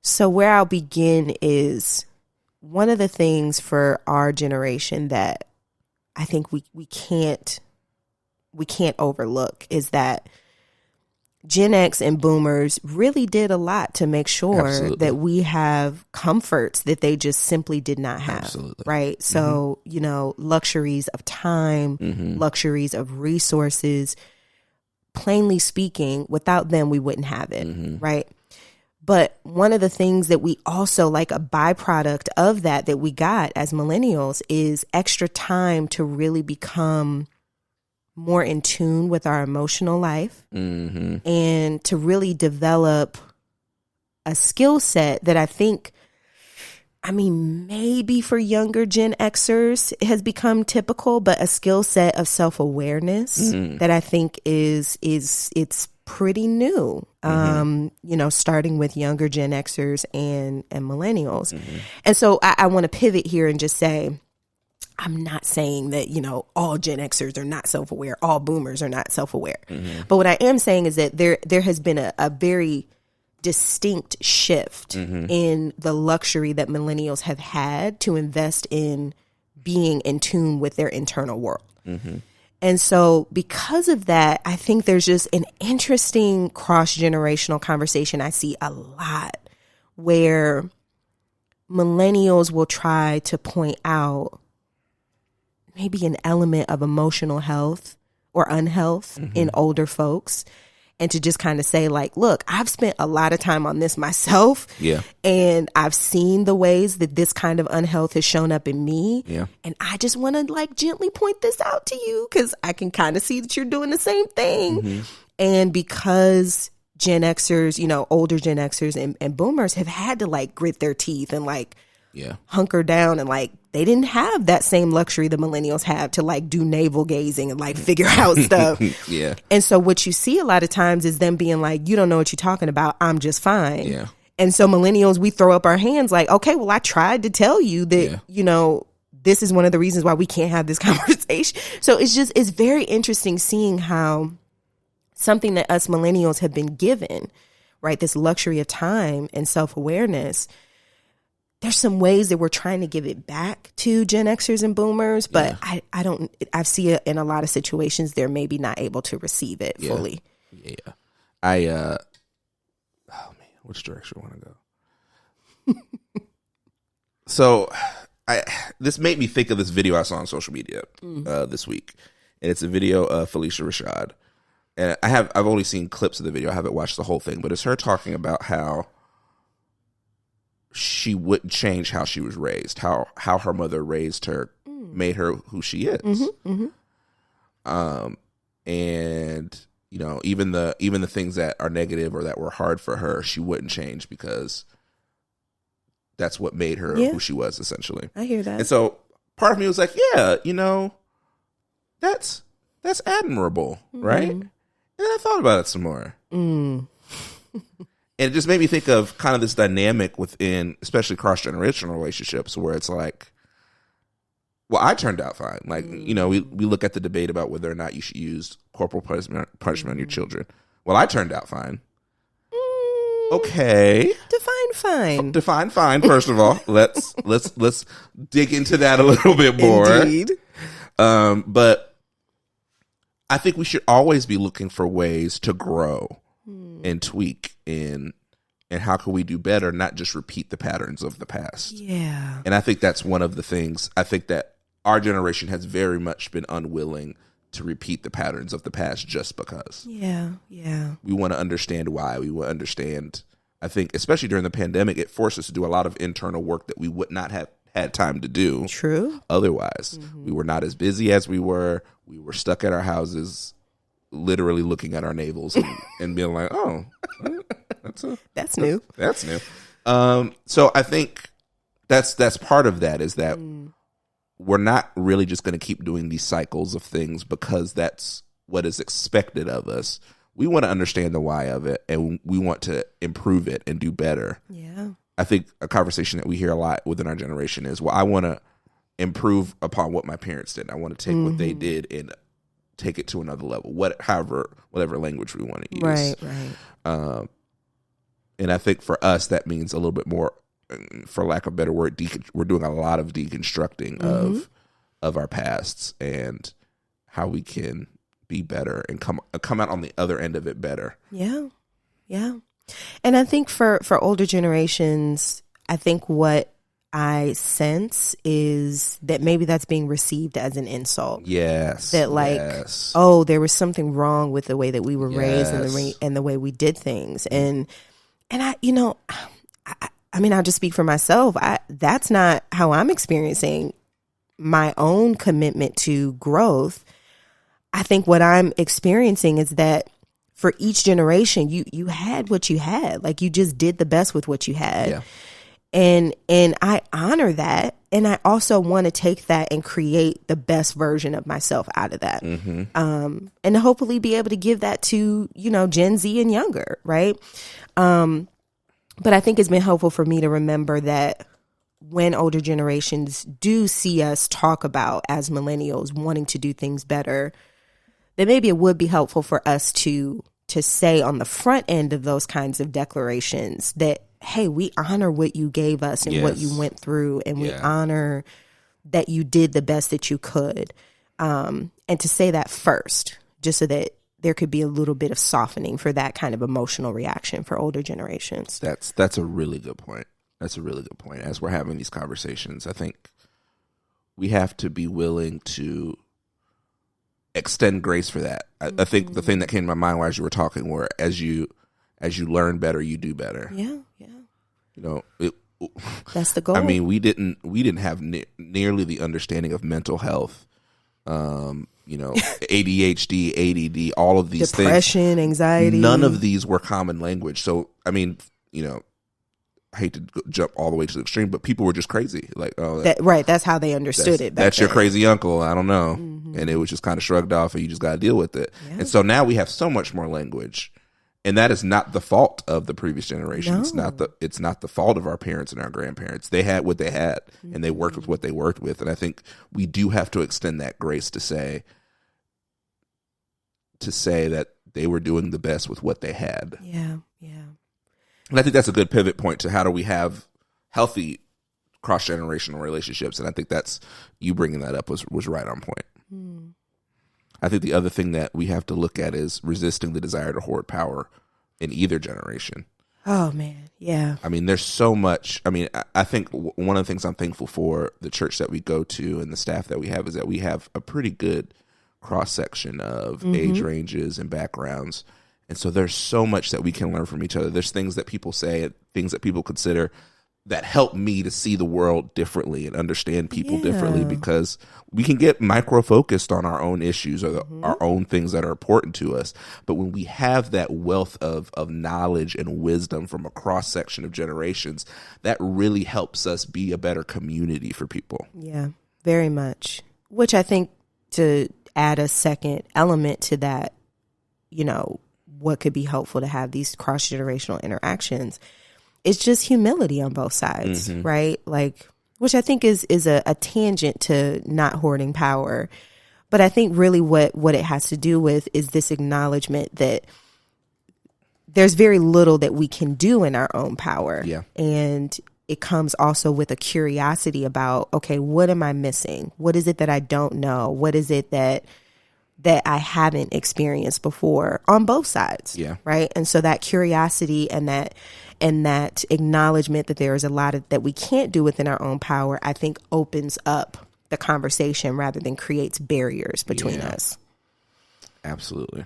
So where I'll begin is one of the things for our generation that I think we can't overlook is that Gen X and boomers really did a lot to make sure that we have comforts that they just simply did not have. Right. So, luxuries of time, luxuries of resources, plainly speaking, without them, we wouldn't have it. Right. But one of the things that we also, like a byproduct of that we got as millennials, is extra time to really become more in tune with our emotional life and to really develop a skill set that I think, maybe for younger Gen Xers it has become typical, but a skill set of self-awareness that I think it's pretty new, starting with younger Gen Xers and millennials. And so I want to pivot here and just say, I'm not saying that, all Gen Xers are not self-aware, all boomers are not self-aware. But what I am saying is that there has been a very distinct shift in the luxury that millennials have had to invest in being in tune with their internal world. And so because of that, I think there's just an interesting cross-generational conversation I see a lot where millennials will try to point out maybe an element of emotional health or unhealth in older folks, and to just kind of say, like, look, I've spent a lot of time on this myself. Yeah. And I've seen the ways that this kind of unhealth has shown up in me. Yeah. And I just want to gently point this out to you because I can kind of see that you're doing the same thing. And because Gen Xers, older Gen Xers and boomers have had to grit their teeth and hunker down, and they didn't have that same luxury the millennials have to do navel gazing and figure out stuff. Yeah. And so what you see a lot of times is them being you don't know what you're talking about. I'm just fine. Yeah. And so millennials, we throw up our hands okay, well, I tried to tell you that, this is one of the reasons why we can't have this conversation. So it's very interesting seeing how something that us millennials have been given, right, this luxury of time and self-awareness, there's some ways that we're trying to give it back to Gen Xers and boomers, but I see it in a lot of situations they're maybe not able to receive it fully. Yeah. Oh man, which direction I want to go? So this made me think of this video I saw on social media this week. And it's a video of Felicia Rashad. And I've only seen clips of the video. I haven't watched the whole thing, but it's her talking about how she wouldn't change how she was raised, how her mother raised her, made her who she is. And you know, even the things that are negative or that were hard for her, she wouldn't change because that's what made her who she was, essentially. I hear that. And so part of me was like, yeah, you know, that's admirable, right? And then I thought about it some more. And it just made me think of kind of this dynamic within, especially cross-generational relationships, where it's like, well, I turned out fine. Like, you know, we look at the debate about whether or not you should use corporal punishment on your children. Well, I turned out fine. Okay. Define fine, first of all. Let's dig into that a little bit more. Indeed. But I think we should always be looking for ways to grow and tweak and how can we do better, not just repeat the patterns of the past. Yeah. And I think that's one of the things. I think that our generation has very much been unwilling to repeat the patterns of the past just because. Yeah. We want to understand why. We want to understand. I think, especially during the pandemic, it forced us to do a lot of internal work that we would not have had time to do. True. Otherwise, we were not as busy as we were. We were stuck at our houses, literally looking at our navels and being like, "Oh, that's new. That's new." So I think that's part of that, is that we're not really just going to keep doing these cycles of things because that's what is expected of us. We want to understand the why of it, and we want to improve it and do better. Yeah. I think a conversation that we hear a lot within our generation is, well, I want to improve upon what my parents did. I want to take what they did and take it to another level, whatever language we want to use. Right. And I think for us, that means a little bit more, for lack of a better word, we're doing a lot of deconstructing of our pasts and how we can be better and come out on the other end of it better. Yeah. And I think for older generations, I think what I sense is that maybe that's being received as an insult. Yes. That oh, there was something wrong with the way that we were raised and the way we did things. And I, you know, I mean, I'll just speak for myself. That's not how I'm experiencing my own commitment to growth. I think what I'm experiencing is that for each generation, you had what you had. Like, you just did the best with what you had. Yeah. And I honor that. And I also want to take that and create the best version of myself out of that. And hopefully be able to give that to, you know, Gen Z and younger. Right. But I think it's been helpful for me to remember that when older generations do see us talk about, as millennials, wanting to do things better, that maybe it would be helpful for us to say on the front end of those kinds of declarations that, hey, we honor what you gave us and what you went through, and we honor that you did the best that you could. And to say that first, just so that there could be a little bit of softening for that kind of emotional reaction for older generations. That's a really good point. That's a really good point. As we're having these conversations, I think we have to be willing to extend grace for that. I think the thing that came to my mind while you were talking were, as you learn better, you do better. Yeah. You know, that's the goal. I mean, we didn't have nearly the understanding of mental health. You know, ADHD, ADD, all of these depression, anxiety. None of these were common language. So, I mean, you know, I hate to jump all the way to the extreme, but people were just crazy. Like, oh, that's how they understood it. That's your crazy uncle. I don't know. And it was just kind of shrugged off, and you just got to deal with it. Yeah. And so now we have so much more language, and that is not the fault of the previous generation. No. It's not the fault of our parents and our grandparents. They had what they had, and they worked with what they worked with. And I think we do have to extend that grace to say that they were doing the best with what they had. Yeah. And I think that's a good pivot point to how do we have healthy cross-generational relationships. And I think that's, you bringing that up was right on point. I think the other thing that we have to look at is resisting the desire to hoard power in either generation. Oh, man. Yeah. I mean, there's so much. I mean, I think one of the things I'm thankful for the church that we go to and the staff that we have is that we have a pretty good cross-section of age ranges and backgrounds. And so there's so much that we can learn from each other. There's things that people say, things that people consider that help me to see the world differently and understand people differently, because we can get micro focused on our own issues or our own things that are important to us. But when we have that wealth of knowledge and wisdom from a cross section of generations, that really helps us be a better community for people. Yeah, very much. Which I think, to add a second element to that, what could be helpful to have these cross generational interactions, it's just humility on both sides, right? Like, which I think is a tangent to not hoarding power. But I think really what it has to do with is this acknowledgement that there's very little that we can do in our own power. Yeah. And it comes also with a curiosity about, okay, what am I missing? What is it that I don't know? What is it that I haven't experienced before on both sides? Yeah. Right. And so that curiosity and that acknowledgement that there is a lot that we can't do within our own power, I think opens up the conversation rather than creates barriers between us. Absolutely.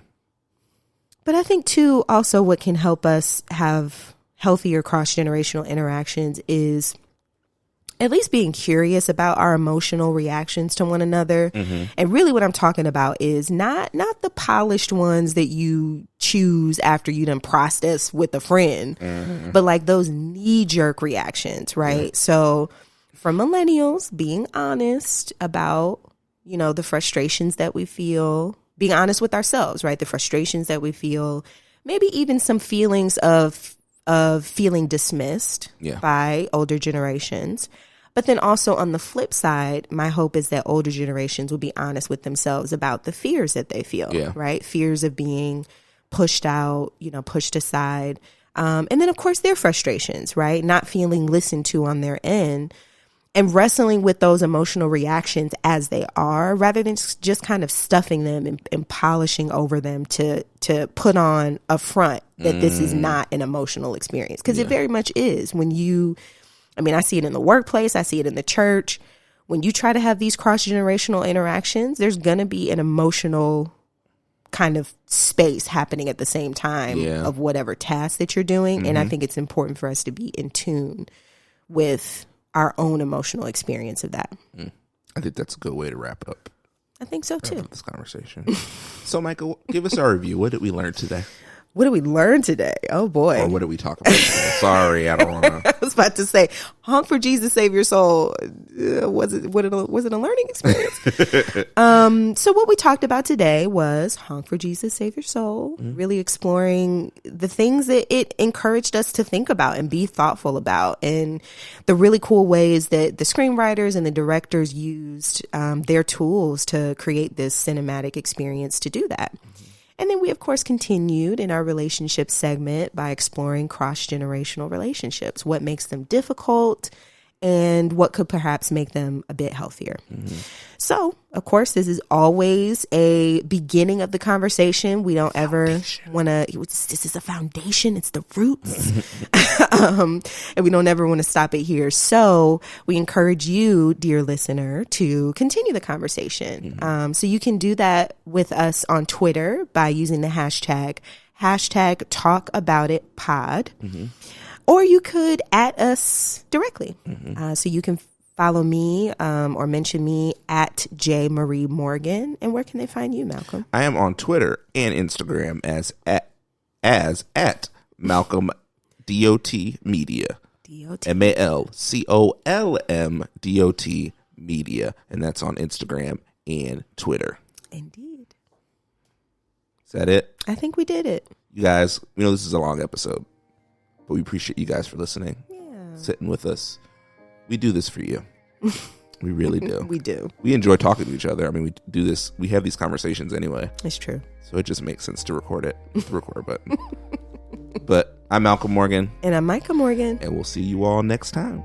But I think too, also what can help us have healthier cross-generational interactions is at least being curious about our emotional reactions to one another. And really what I'm talking about is not the polished ones that you choose after you done process with a friend, but like those knee-jerk reactions, right? So for millennials, being honest about, the frustrations that we feel, being honest with ourselves, right? The frustrations that we feel, maybe even some feelings of feeling dismissed by older generations. But then also on the flip side, my hope is that older generations will be honest with themselves about the fears that they feel, right? Fears of being pushed out, pushed aside. And then, of course, their frustrations, right? Not feeling listened to on their end, and wrestling with those emotional reactions as they are, rather than just kind of stuffing them and polishing over them to put on a front that this is not an emotional experience. Because it very much is. I see it in the workplace. I see it in the church. When you try to have these cross-generational interactions, there's going to be an emotional kind of space happening at the same time of whatever task that you're doing. And I think it's important for us to be in tune with our own emotional experience of that. I think that's a good way to wrap up. I think so too. This conversation. So, Micah, give us our review. What did we learn today? What did we learn today? Oh boy. Or what did we talk about today? Sorry, I don't want to. I was about to say, Honk for Jesus, Save Your Soul. Was it a learning experience? So what we talked about today was Honk for Jesus, Save Your Soul. Really exploring the things that it encouraged us to think about and be thoughtful about, and the really cool ways that the screenwriters and the directors used their tools to create this cinematic experience to do that. And then we, of course, continued in our relationship segment by exploring cross-generational relationships, what makes them difficult and what could perhaps make them a bit healthier. So, of course, this is always a beginning of the conversation. We don't ever want to, this is a foundation. It's the roots. And we don't ever want to stop it here. So we encourage you, dear listener, to continue the conversation. So you can do that with us on Twitter by using the hashtag #TalkAboutItPod. Or you could @ us directly. So you can follow me or mention me at J. Marie Morgan. And where can they find you, Malcolm? I am on Twitter and Instagram as at Malcolm DOT Media. MALCOLM DOT Media. And that's on Instagram and Twitter. Indeed. Is that it? I think we did it. You guys, we know this is a long episode, but we appreciate you guys for listening, sitting with us. We do this for you. We really do. We do. We enjoy talking to each other. I mean, we do this. We have these conversations anyway. It's true. So it just makes sense to record it. Hit the record button. But I'm Malcolm Morgan. And I'm Micah Morgan. And we'll see you all next time.